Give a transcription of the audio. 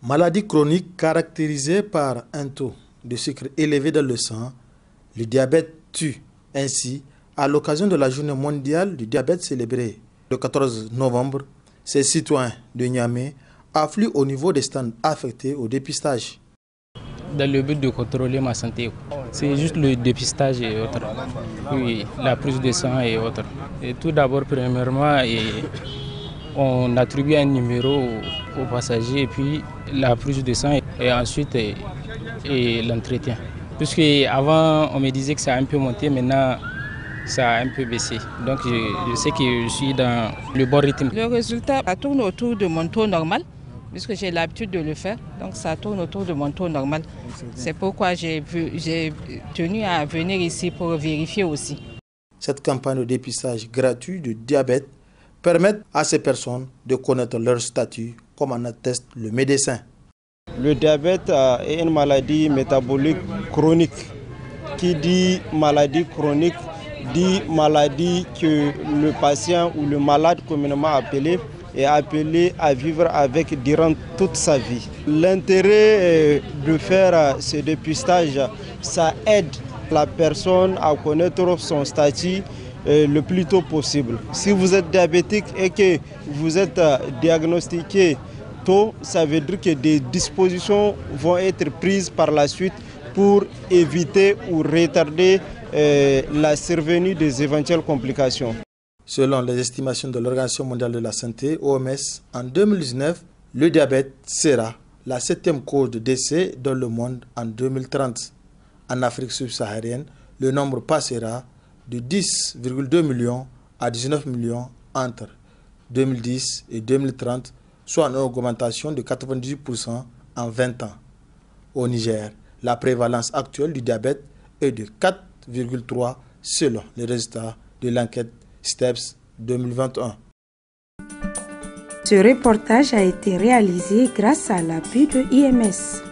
Maladie chronique caractérisée par un taux de sucre élevé dans le sang, le diabète tue. Ainsi, à l'occasion de la journée mondiale du diabète célébrée le 14 novembre, ces citoyens de Niamey affluent au niveau des stands affectés au dépistage. Dans le but de contrôler ma santé, c'est juste le dépistage et autres. Oui, la prise de sang et autres. Et tout d'abord, premièrement, on attribue un numéro aux passagers et puis la prise de sang et ensuite l'entretien. Puisque avant on me disait que ça a un peu monté, maintenant ça a un peu baissé. Donc je sais que je suis dans le bon rythme. Le résultat, ça tourne autour de mon taux normal, puisque j'ai l'habitude de le faire. Donc ça tourne autour de mon taux normal. C'est pourquoi j'ai tenu à venir ici pour vérifier aussi. Cette campagne de dépistage gratuit de diabète permet à ces personnes de connaître leur statut, comme en atteste le médecin. Le diabète est une maladie métabolique chronique. Qui dit maladie chronique dit maladie que le patient ou le malade communément appelé est appelé à vivre avec durant toute sa vie. L'intérêt de faire ce dépistage, ça aide la personne à connaître son statut le plus tôt possible. Si vous êtes diabétique et que vous êtes diagnostiqué tôt, ça veut dire que des dispositions vont être prises par la suite pour éviter ou retarder la survenue des éventuelles complications. Selon les estimations de l'Organisation mondiale de la santé, OMS, en 2019, le diabète sera la 7e cause de décès dans le monde en 2030. En Afrique subsaharienne, le nombre passera de 10,2 millions à 19 millions entre 2010 et 2030, soit une augmentation de 98% en 20 ans. Au Niger, la prévalence actuelle du diabète est de 4,3 selon les résultats de l'enquête STEPS 2021. Ce reportage a été réalisé grâce à l'appui de IMS.